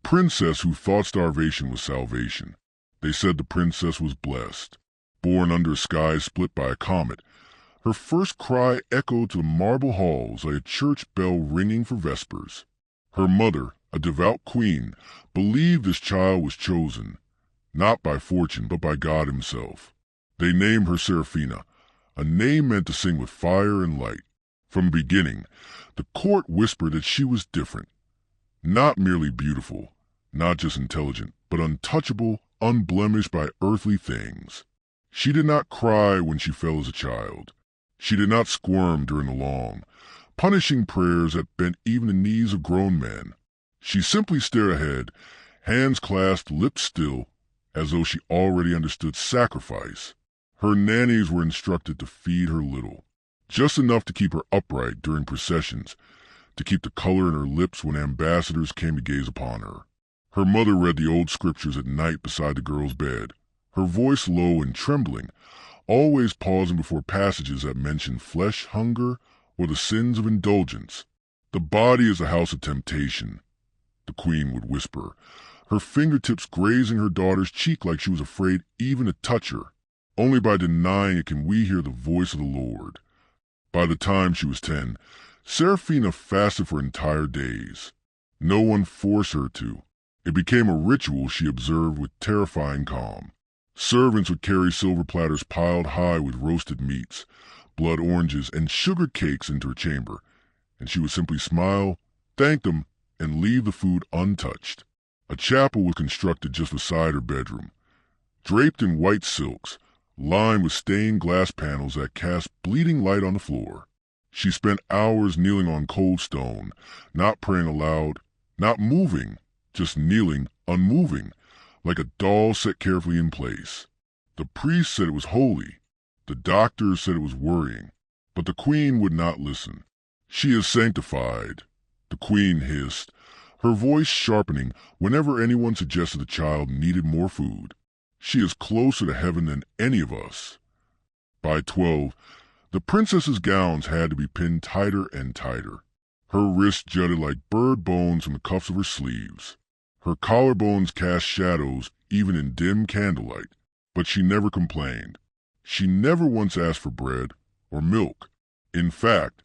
princess who thought starvation was salvation. They said the princess was blessed, born under a sky split by a comet. Her first cry echoed to the marble halls like a church bell ringing for vespers. Her mother, a devout queen, believed this child was chosen, not by fortune but by God himself. They named her Seraphina, a name meant to sing with fire and light. From the beginning, the court whispered that she was different, not merely beautiful, not just intelligent, but untouchable, unblemished by earthly things. She did not cry when she fell as a child. She did not squirm during the long, punishing prayers that bent even the knees of grown men. She simply stared ahead, hands clasped, lips still, as though she already understood sacrifice. Her nannies were instructed to feed her little, just enough to keep her upright during processions, to keep the color in her lips when ambassadors came to gaze upon her. Her mother read the old scriptures at night beside the girl's bed, her voice low and trembling, always pausing before passages that mentioned flesh hunger or the sins of indulgence. "The body is a house of temptation," the queen would whisper, her fingertips grazing her daughter's cheek like she was afraid even to touch her. Only by denying it can we hear the voice of the Lord. By the time she was 10, Seraphina fasted for entire days. No one forced her to. It became a ritual she observed with terrifying calm. Servants would carry silver platters piled high with roasted meats, blood oranges, and sugar cakes into her chamber, and she would simply smile, thank them, and leave the food untouched. A chapel was constructed just beside her bedroom, draped in white silks, lined with stained glass panels that cast bleeding light on the floor. She spent hours kneeling on cold stone, not praying aloud, not moving, just kneeling, unmoving, like a doll set carefully in place. The priest said it was holy. The doctors said it was worrying. But the queen would not listen. "She is sanctified," the queen hissed, her voice sharpening whenever anyone suggested the child needed more food. "She is closer to heaven than any of us." By 12, the princess's gowns had to be pinned tighter and tighter. Her wrists jutted like bird bones from the cuffs of her sleeves. Her collarbones cast shadows even in dim candlelight, but she never complained. She never once asked for bread or milk. In fact,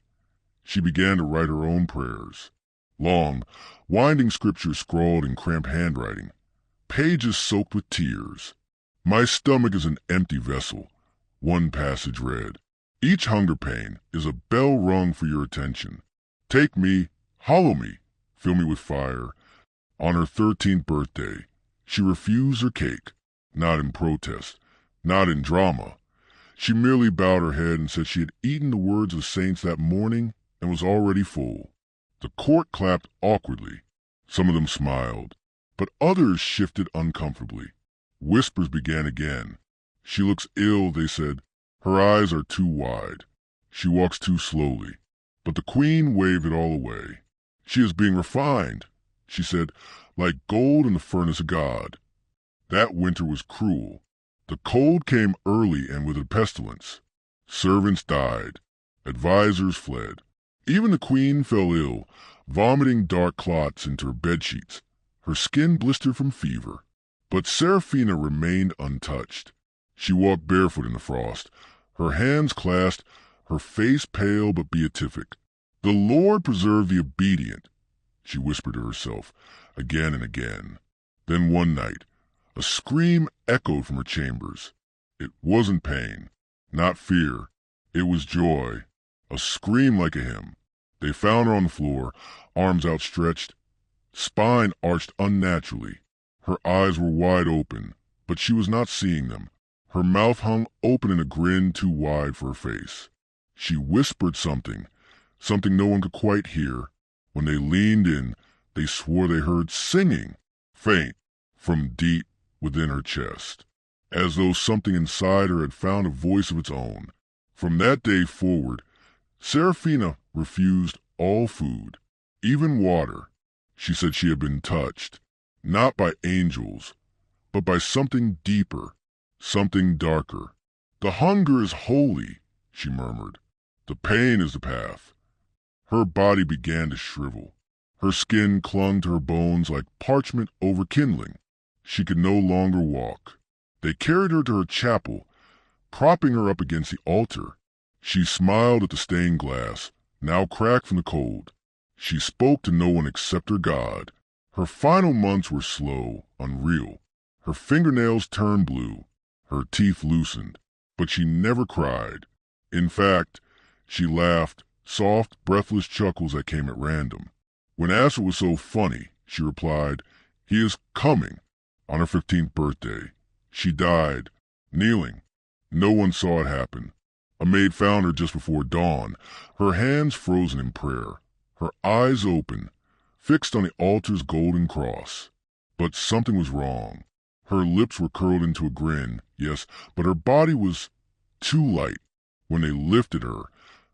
she began to write her own prayers. Long, winding scriptures scrawled in cramped handwriting, pages soaked with tears. "My stomach is an empty vessel," one passage read. "Each hunger pain is a bell rung for your attention. Take me, hollow me, fill me with fire." On her 13th birthday, she refused her cake, not in protest, not in drama. She merely bowed her head and said she had eaten the words of the saints that morning and was already full. The court clapped awkwardly. Some of them smiled, but others shifted uncomfortably. Whispers began again. "She looks ill," they said. "Her eyes are too wide. She walks too slowly." But the queen waved it all away. "She is being refined," she said, "like gold in the furnace of God." That winter was cruel. The cold came early and with a pestilence. Servants died. Advisors fled. Even the queen fell ill, vomiting dark clots into her bedsheets. Her skin blistered from fever. But Seraphina remained untouched. She walked barefoot in the frost, her hands clasped, her face pale but beatific. "The Lord preserve the obedient," she whispered to herself again and again. Then one night, a scream echoed from her chambers. It wasn't pain, not fear. It was joy, a scream like a hymn. They found her on the floor, arms outstretched, spine arched unnaturally. Her eyes were wide open, but she was not seeing them. Her mouth hung open in a grin too wide for her face. She whispered something no one could quite hear. When they leaned in, they swore they heard singing, faint, from deep within her chest, as though something inside her had found a voice of its own. From that day forward, Seraphina refused all food, even water. She said she had been touched, not by angels, but by something deeper, something darker. "The hunger is holy," she murmured. "The pain is the path." Her body began to shrivel. Her skin clung to her bones like parchment over kindling. She could no longer walk. They carried her to her chapel, propping her up against the altar. She smiled at the stained glass, now cracked from the cold. She spoke to no one except her God. Her final months were slow, unreal. Her fingernails turned blue, her teeth loosened, but she never cried. In fact, she laughed, soft, breathless chuckles that came at random. When asked what was so funny, she replied, "He is coming." On her 15th birthday, she died, kneeling. No one saw it happen. A maid found her just before dawn, her hands frozen in prayer, her eyes open, fixed on the altar's golden cross. But something was wrong. Her lips were curled into a grin, yes, but her body was too light. When they lifted her,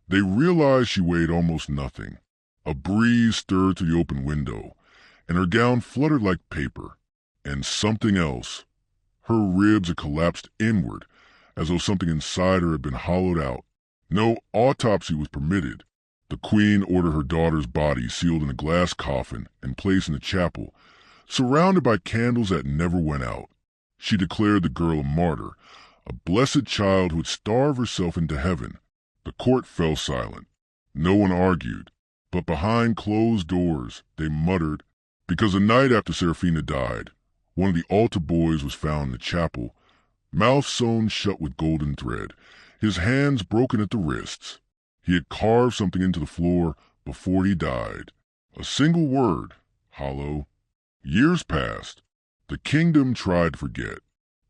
they realized she weighed almost nothing. A breeze stirred through the open window, and her gown fluttered like paper. And something else. Her ribs had collapsed inward, as though something inside her had been hollowed out. No autopsy was permitted. The Queen ordered her daughter's body sealed in a glass coffin and placed in the chapel, surrounded by candles that never went out. She declared the girl a martyr, a blessed child who would starve herself into heaven. The court fell silent. No one argued, but behind closed doors they muttered, because the night after Seraphina died, one of the altar boys was found in the chapel, mouth sewn shut with golden thread, his hands broken at the wrists. He had carved something into the floor before he died. A single word, hollow. Years passed. The kingdom tried to forget.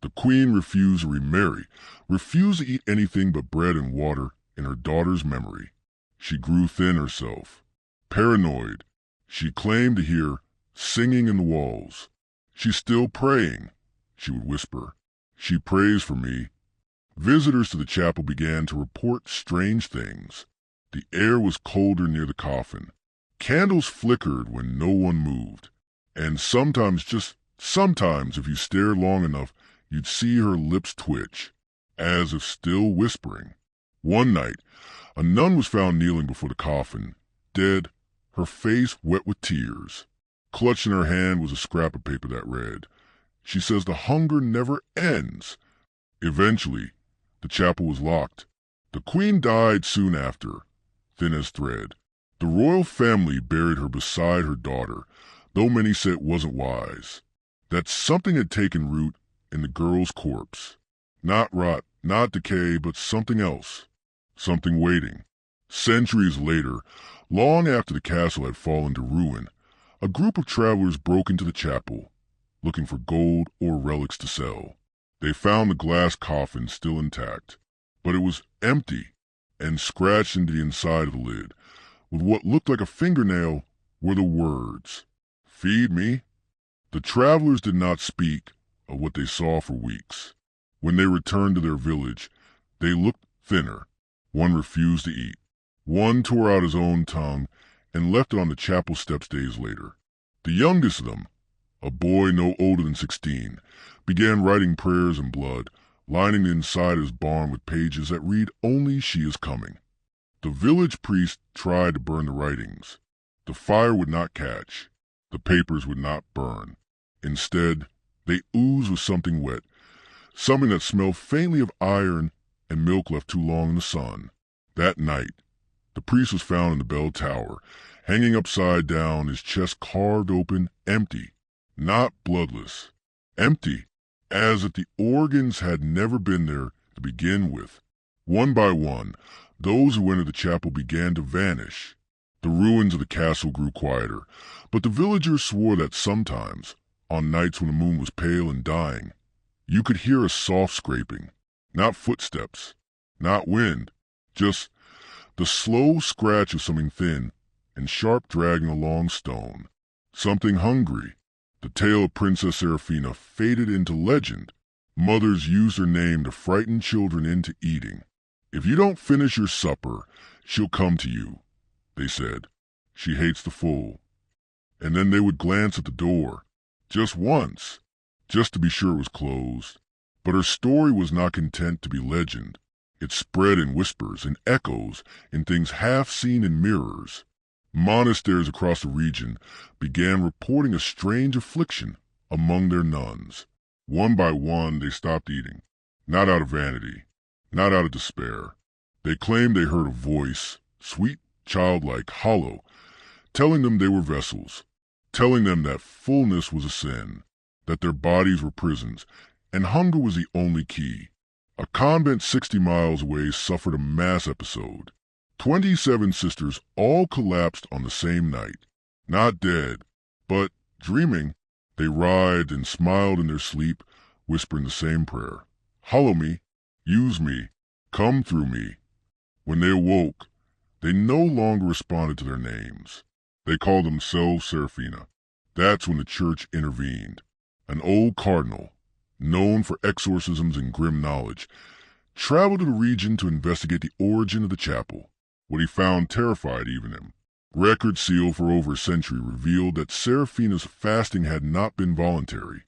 The queen refused to remarry, refused to eat anything but bread and water in her daughter's memory. She grew thin herself. Paranoid, she claimed to hear singing in the walls. "She's still praying," she would whisper. "She prays for me." Visitors to the chapel began to report strange things. The air was colder near the coffin. Candles flickered when no one moved. And sometimes, just sometimes, if you stared long enough, you'd see her lips twitch, as if still whispering. One night, a nun was found kneeling before the coffin, dead, her face wet with tears. Clutched in her hand was a scrap of paper that read, "She says the hunger never ends." Eventually, the chapel was locked. The queen died soon after, thin as thread. The royal family buried her beside her daughter, though many said it wasn't wise. That something had taken root in the girl's corpse. Not rot, not decay, but something else. Something waiting. Centuries later, long after the castle had fallen to ruin, a group of travelers broke into the chapel, looking for gold or relics to sell. They found the glass coffin still intact, but it was empty, and scratched into the inside of the lid, with what looked like a fingernail, were the words, "Feed me." The travelers did not speak of what they saw for weeks. When they returned to their village, they looked thinner. One refused to eat. One tore out his own tongue and left it on the chapel steps days later. The youngest of them, a boy no older than 16, began writing prayers in blood, lining the inside of his barn with pages that read, "Only she is coming." The village priest tried to burn the writings. The fire would not catch. The papers would not burn. Instead, they oozed with something wet, something that smelled faintly of iron and milk left too long in the sun. That night, the priest was found in the bell tower, hanging upside down, his chest carved open, empty, not bloodless, empty, as if the organs had never been there to begin with. One by one, those who entered the chapel began to vanish. The ruins of the castle grew quieter, but the villagers swore that sometimes, on nights when the moon was pale and dying, you could hear a soft scraping, not footsteps, not wind, just the slow scratch of something thin and sharp dragging along stone. Something hungry. The tale of Princess Seraphina faded into legend. Mothers used her name to frighten children into eating. "If you don't finish your supper, she'll come to you," they said. "She hates the full." And then they would glance at the door, just once, just to be sure it was closed. But her story was not content to be legend. It spread in whispers, in echoes, in things half seen in mirrors. Monasteries across the region began reporting a strange affliction among their nuns. One by one, they stopped eating, not out of vanity, not out of despair. They claimed they heard a voice, sweet, childlike, hollow, telling them they were vessels, telling them that fullness was a sin, that their bodies were prisons, and hunger was the only key. A convent 60 miles away suffered a mass episode. 27 sisters all collapsed on the same night. Not dead, but dreaming. They writhed and smiled in their sleep, whispering the same prayer. Hollow me, use me, come through me. When they awoke, they no longer responded to their names. They called themselves Seraphina. That's when the church intervened. An old cardinal, known for exorcisms and grim knowledge, traveled to the region to investigate the origin of the chapel. What he found terrified even him. Records sealed for over a century revealed that Seraphina's fasting had not been voluntary.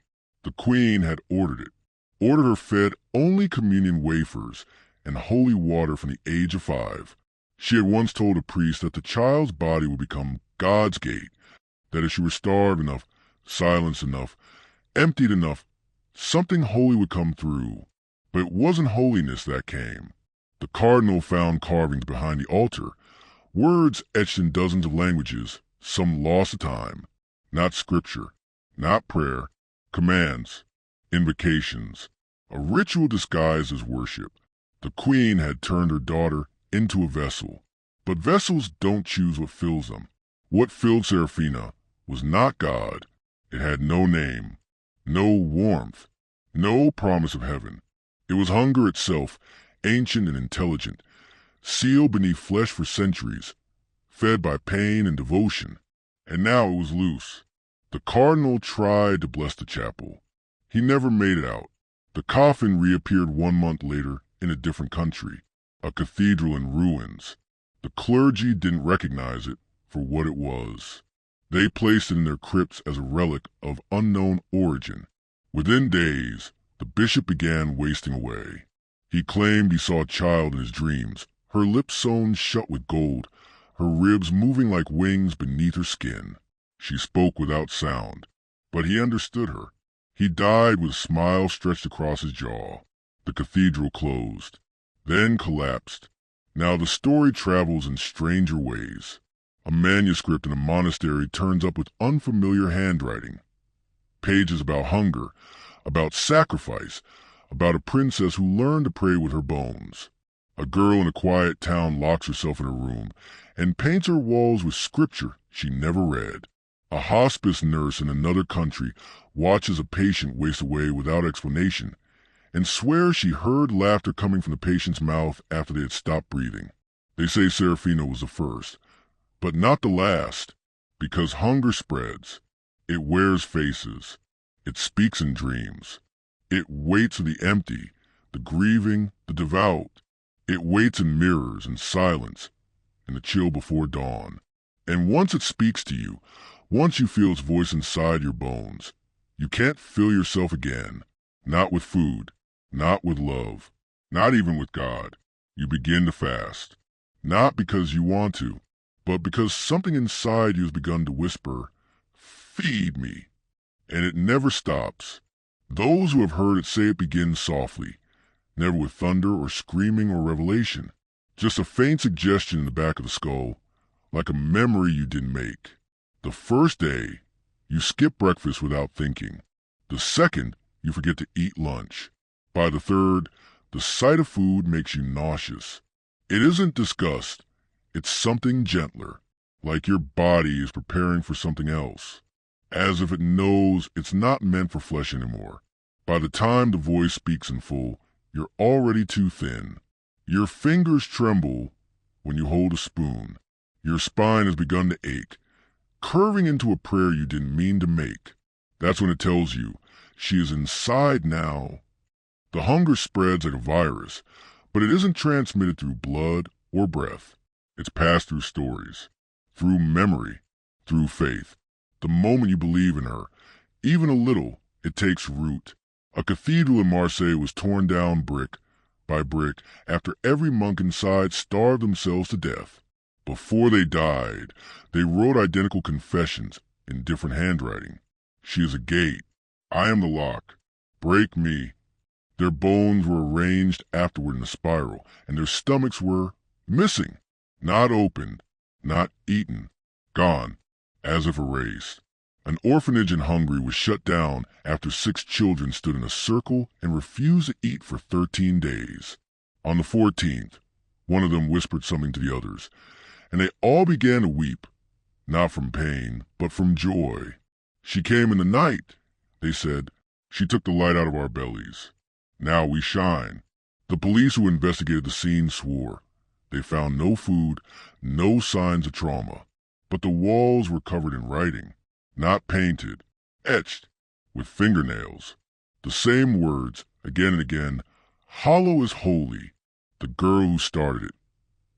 The queen had ordered her fed only communion wafers and holy water from the age of 5. She had once told a priest that the child's body would become God's gate, that if she were starved enough, silenced enough, emptied enough, something holy would come through. But it wasn't holiness that came. The cardinal found carvings behind the altar, words etched in dozens of languages, some lost to time. Not scripture, not prayer, commands, invocations, a ritual disguised as worship. The queen had turned her daughter into a vessel. But vessels don't choose what fills them. What filled Seraphina was not God. It had no name, no warmth, no promise of heaven. It was hunger itself, ancient and intelligent, sealed beneath flesh for centuries, fed by pain and devotion. And now it was loose. The cardinal tried to bless the chapel. He never made it out. The coffin reappeared 1 month later in a different country, a cathedral in ruins. The clergy didn't recognize it for what it was. They placed it in their crypts as a relic of unknown origin. Within days, the bishop began wasting away. He claimed he saw a child in his dreams, her lips sewn shut with gold, her ribs moving like wings beneath her skin. She spoke without sound, but he understood her. He died with a smile stretched across his jaw. The cathedral closed, then collapsed. Now the story travels in stranger ways. A manuscript in a monastery turns up with unfamiliar handwriting. Pages about hunger, about sacrifice, about a princess who learned to pray with her bones. A girl in a quiet town locks herself in her room and paints her walls with scripture she never read. A hospice nurse in another country watches a patient waste away without explanation and swears she heard laughter coming from the patient's mouth after they had stopped breathing. They say Seraphina was the first, but not the last, because hunger spreads. It wears faces. It speaks in dreams. It waits for the empty, the grieving, the devout. It waits in mirrors and silence, in the chill before dawn. And once it speaks to you, once you feel its voice inside your bones, you can't fill yourself again. Not with food, not with love, not even with God. You begin to fast. Not because you want to, but because something inside you has begun to whisper, "Feed me." And it never stops. Those who have heard it say it begins softly, never with thunder or screaming or revelation, just a faint suggestion in the back of the skull, like a memory you didn't make. The first day, you skip breakfast without thinking. The second, you forget to eat lunch. By the third, the sight of food makes you nauseous. It isn't disgust, it's something gentler, like your body is preparing for something else, as if it knows it's not meant for flesh anymore. By the time the voice speaks in full, you're already too thin. Your fingers tremble when you hold a spoon. Your spine has begun to ache, curving into a prayer you didn't mean to make. That's when it tells you she is inside now. The hunger spreads like a virus, but it isn't transmitted through blood or breath. It's passed through stories, through memory, through faith. The moment you believe in her, even a little, it takes root. A cathedral in Marseille was torn down brick by brick after every monk inside starved themselves to death. Before they died, they wrote identical confessions in different handwriting. She is a gate. I am the lock. Break me. Their bones were arranged afterward in a spiral, and their stomachs were missing. Not opened, not eaten, gone, as if erased. An orphanage in Hungary was shut down after 6 children stood in a circle and refused to eat for 13 days. On the 14th, one of them whispered something to the others, and they all began to weep, not from pain, but from joy. She came in the night, they said. She took the light out of our bellies. Now we shine. The police who investigated the scene swore. They found no food, no signs of trauma, but the walls were covered in writing, not painted, etched with fingernails. The same words, again and again. Hollow is holy. The girl who started it,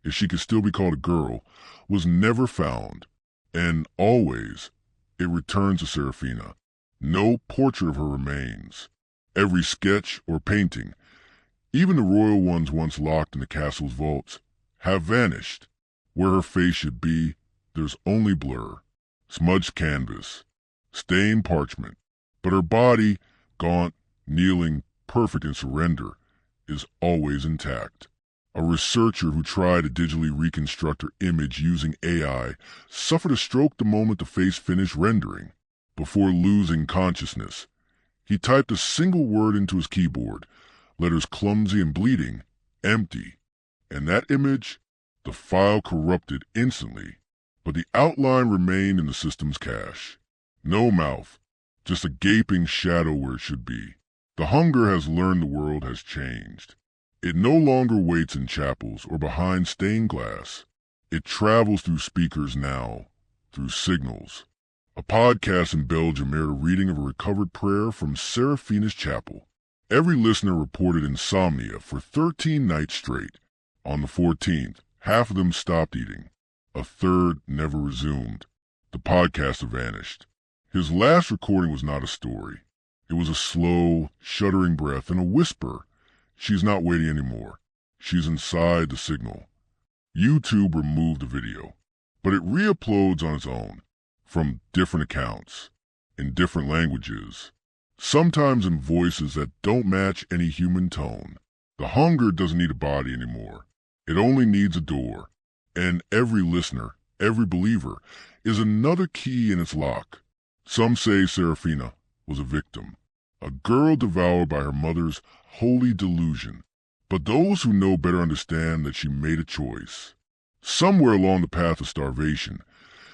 if she could still be called a girl, was never found, and always it returns to Seraphina. No portrait of her remains. Every sketch or painting, even the royal ones once locked in the castle's vaults, have vanished. Where her face should be, there's only blur, smudged canvas, stained parchment. But her body, gaunt, kneeling, perfect in surrender, is always intact. A researcher who tried to digitally reconstruct her image using AI suffered a stroke the moment the face finished rendering. Before losing consciousness, he typed a single word into his keyboard, letters clumsy and bleeding, empty. And that image, the file corrupted instantly, but the outline remained in the system's cache. No mouth, just a gaping shadow where it should be. The hunger has learned the world has changed. It no longer waits in chapels or behind stained glass. It travels through speakers now, through signals. A podcast in Belgium aired a reading of a recovered prayer from Seraphina's chapel. Every listener reported insomnia for 13 nights straight. On the 14th, half of them stopped eating. A third never resumed. The podcaster vanished. His last recording was not a story. It was a slow, shuddering breath and a whisper. She's not waiting anymore. She's inside the signal. YouTube removed the video, but it re-uploads on its own, from different accounts, in different languages, sometimes in voices that don't match any human tone. The hunger doesn't need a body anymore. It only needs a door, and every listener, every believer, is another key in its lock. Some say Seraphina was a victim, a girl devoured by her mother's holy delusion. But those who know better understand that she made a choice. Somewhere along the path of starvation,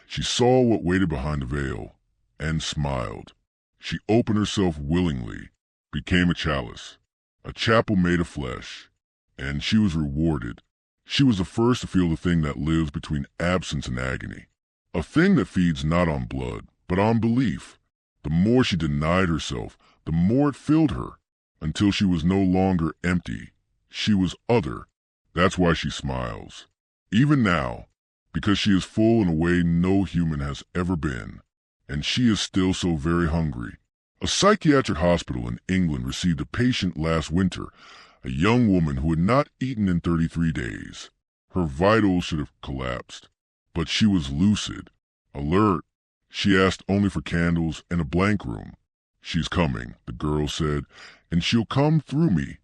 she saw what waited behind the veil, and smiled. She opened herself willingly, became a chalice, a chapel made of flesh, and she was rewarded. She was the first to feel the thing that lives between absence and agony, a thing that feeds not on blood, but on belief. The more she denied herself, the more it filled her, until she was no longer empty. She was other. That's why she smiles. Even now, because she is full in a way no human has ever been, and she is still so very hungry. A psychiatric hospital in England received a patient last winter, a young woman who had not eaten in 33 days. Her vitals should have collapsed, but she was lucid, alert. She asked only for candles and a blank room. She's coming, the girl said, and she'll come through me.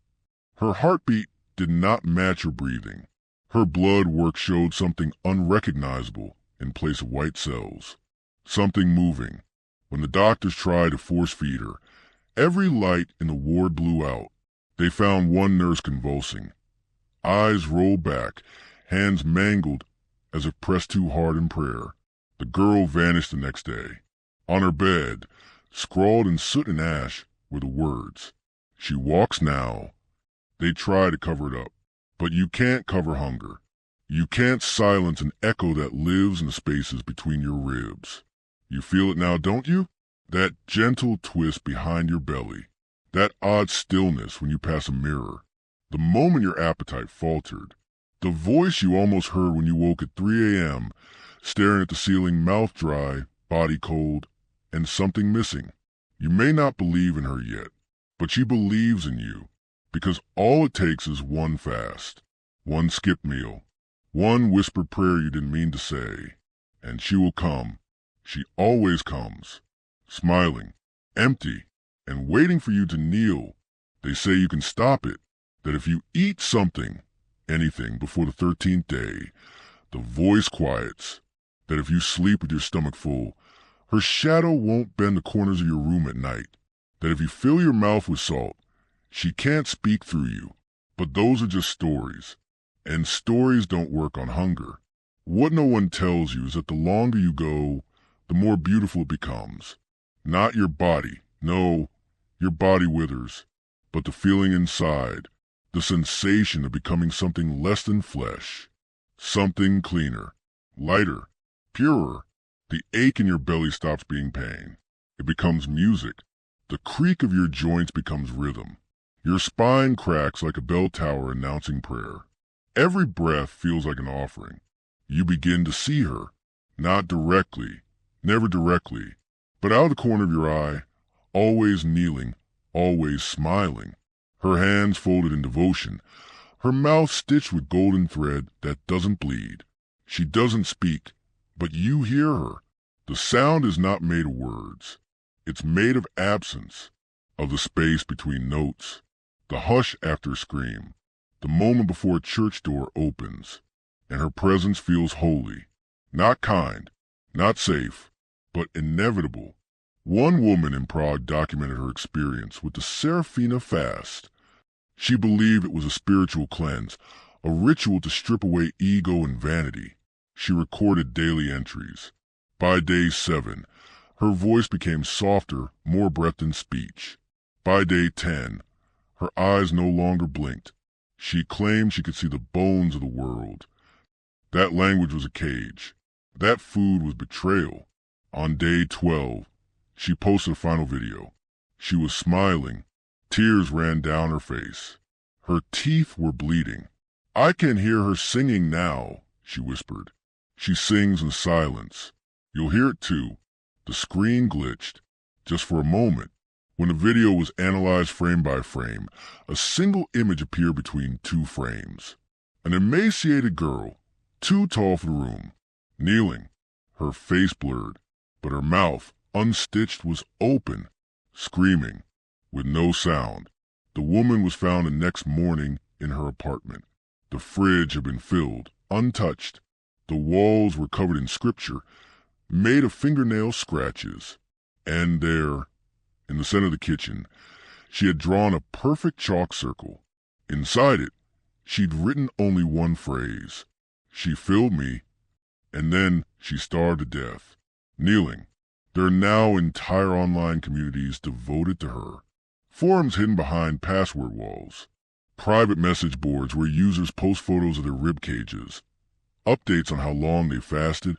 Her heartbeat did not match her breathing. Her blood work showed something unrecognizable in place of white cells. Something moving. When the doctors tried to force-feed her, every light in the ward blew out. They found one nurse convulsing. Eyes rolled back, hands mangled as if pressed too hard in prayer. The girl vanished the next day. On her bed, scrawled in soot and ash, were the words, "She walks now." They try to cover it up, but you can't cover hunger. You can't silence an echo that lives in the spaces between your ribs. You feel it now, don't you? That gentle twist behind your belly. That odd stillness when you pass a mirror. The moment your appetite faltered. The voice you almost heard when you woke at 3 a.m., staring at the ceiling, mouth dry, body cold, and something missing. You may not believe in her yet, but she believes in you, because all it takes is one fast, one skipped meal, One whispered prayer you didn't mean to say. And she will come. She always comes. Smiling, empty, and waiting for you to kneel. They say you can stop it. That if you eat something, anything, before the 13th day, the voice quiets. That if you sleep with your stomach full, her shadow won't bend the corners of your room at night. That if you fill your mouth with salt, she can't speak through you. But those are just stories. And stories don't work on hunger. What no one tells you is that the longer you go, the more beautiful it becomes. Not your body. No, your body withers. But the feeling inside, the sensation of becoming something less than flesh. Something cleaner, lighter, purer. The ache in your belly stops being pain. It becomes music. The creak of your joints becomes rhythm. Your spine cracks like a bell tower announcing prayer. Every breath feels like an offering. You begin to see her, not directly, never directly, but out of the corner of your eye, always kneeling, always smiling, her hands folded in devotion, her mouth stitched with golden thread that doesn't bleed. She doesn't speak, but you hear her. The sound is not made of words. It's made of absence, of the space between notes, the hush after a scream, the moment before a church door opens, and her presence feels holy, not kind, not safe, but inevitable. One woman in Prague documented her experience with the Seraphina fast. She believed it was a spiritual cleanse, a ritual to strip away ego and vanity. She recorded daily entries. By day 7, her voice became softer, more breath than speech. By day 10, her eyes no longer blinked. She claimed she could see the bones of the world. That language was a cage. That food was betrayal. On day 12, she posted a final video. She was smiling. Tears ran down her face. Her teeth were bleeding. "I can hear her singing now," she whispered. She sings in silence. You'll hear it too. The screen glitched. Just for a moment. When the video was analyzed frame by frame, a single image appeared between two frames. An emaciated girl, too tall for the room, kneeling, her face blurred, but her mouth, unstitched, was open, screaming, with no sound. The woman was found the next morning in her apartment. The fridge had been filled, untouched. The walls were covered in scripture, made of fingernail scratches. And there, in the center of the kitchen, she had drawn a perfect chalk circle. Inside it, she'd written only one phrase. She filled me, and then she starved to death. Kneeling. There are now entire online communities devoted to her. Forums hidden behind password walls. Private message boards where users post photos of their rib cages. Updates on how long they fasted.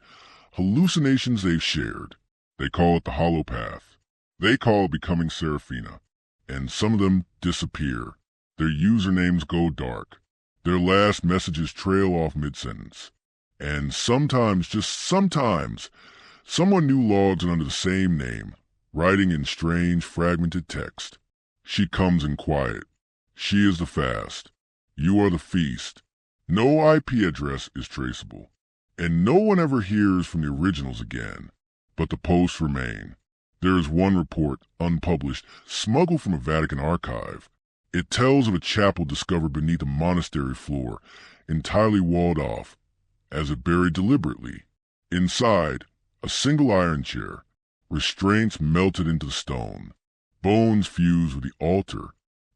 Hallucinations they've shared. They call it the hollow path. They call it becoming Seraphina. And some of them disappear. Their usernames go dark. Their last messages trail off mid-sentence. And sometimes, just sometimes, someone new logs in under the same name, writing in strange, fragmented text. She comes in quiet. She is the fast. You are the feast. No IP address is traceable. And no one ever hears from the originals again. But the posts remain. There is one report, unpublished, smuggled from a Vatican archive. It tells of a chapel discovered beneath a monastery floor, entirely walled off, as if buried deliberately. Inside, a single iron chair, restraints melted into the stone, bones fused with the altar.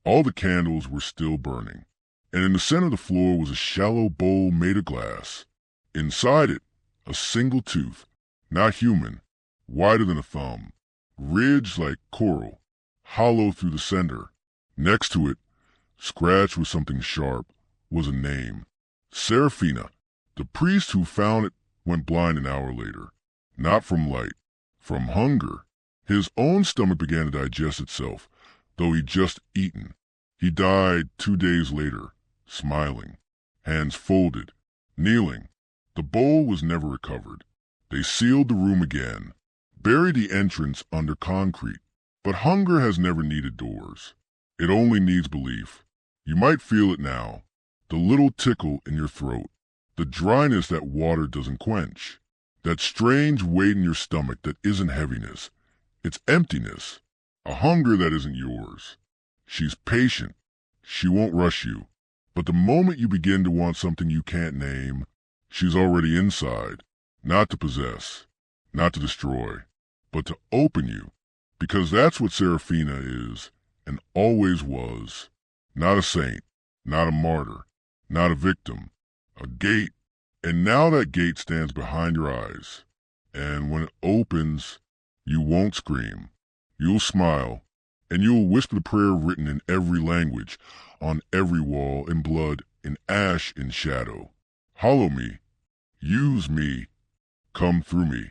All the candles were still burning, and in the center of the floor was a shallow bowl made of glass. Inside it, a single tooth, not human, wider than a thumb, ridged like coral, hollow through the center. Next to it, scratched with something sharp, was a name. Seraphina. The priest who found it went blind an hour later. Not from light, from hunger. His own stomach began to digest itself, though he'd just eaten. He died 2 days later, smiling, hands folded, kneeling. The bowl was never recovered. They sealed the room again, buried the entrance under concrete. But hunger has never needed doors. It only needs belief. You might feel it now, the little tickle in your throat, The dryness that water doesn't quench. That strange weight in your stomach that isn't heaviness. It's emptiness. A hunger that isn't yours. She's patient. She won't rush you. But the moment you begin to want something you can't name, she's already inside. Not to possess. Not to destroy. But to open you. Because that's what Seraphina is, and always was. Not a saint. Not a martyr. Not a victim. A gate. And now that gate stands behind your eyes. And when it opens, you won't scream. You'll smile. And you'll whisper the prayer written in every language, on every wall, in blood, in ash, in shadow. Hollow me. Use me. Come through me.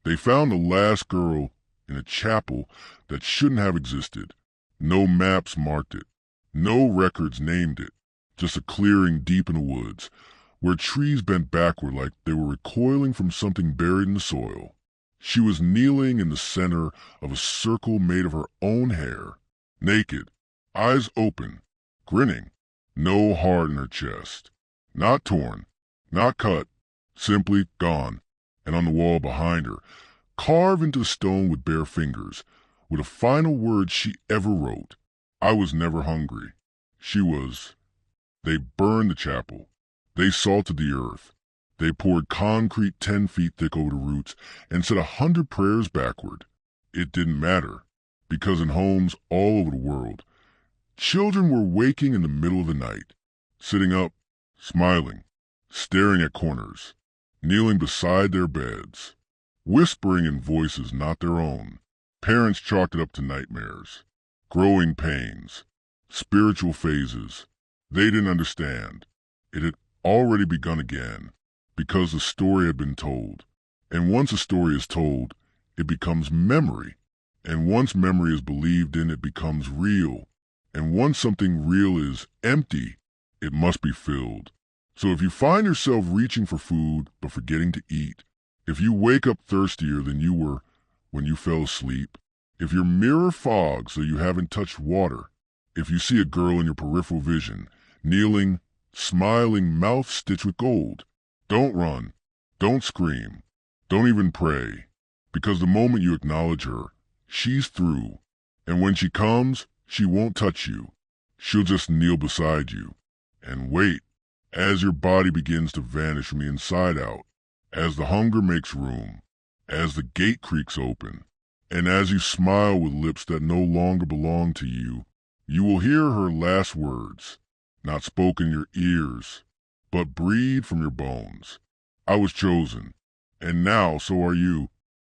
They found the last girl in a chapel that shouldn't have existed. No maps marked it. No records named it. Just a clearing deep in the woods, where trees bent backward like they were recoiling from something buried in the soil. She was kneeling in the center of a circle made of her own hair, naked, eyes open, grinning, no heart in her chest. Not torn, not cut, simply gone. And on the wall behind her, carved into the stone with bare fingers, with a final word she ever wrote, I was never hungry. She was. They burned the chapel. They salted the earth. They poured concrete 10 feet thick over the roots and said 100 prayers backward. It didn't matter, because in homes all over the world, children were waking in the middle of the night, sitting up, smiling, staring at corners, kneeling beside their beds, whispering in voices not their own. Parents chalked it up to nightmares, growing pains, spiritual phases. They didn't understand. It had already begun again, because the story had been told. And once a story is told, it becomes memory. And once memory is believed in, it becomes real. And once something real is empty, it must be filled. So if you find yourself reaching for food but forgetting to eat, if you wake up thirstier than you were when you fell asleep, if your mirror fogs so you haven't touched water, if you see a girl in your peripheral vision, kneeling, smiling, mouth stitched with gold, don't run, don't scream, don't even pray, because the moment you acknowledge her, she's through. And when she comes, she won't touch you. She'll just kneel beside you and wait as your body begins to vanish from the inside out, as the hunger makes room, as the gate creaks open, and as you smile with lips that no longer belong to you, you will hear her last words, not spoken in your ears, but breathed from your bones. I was chosen, and now so are you.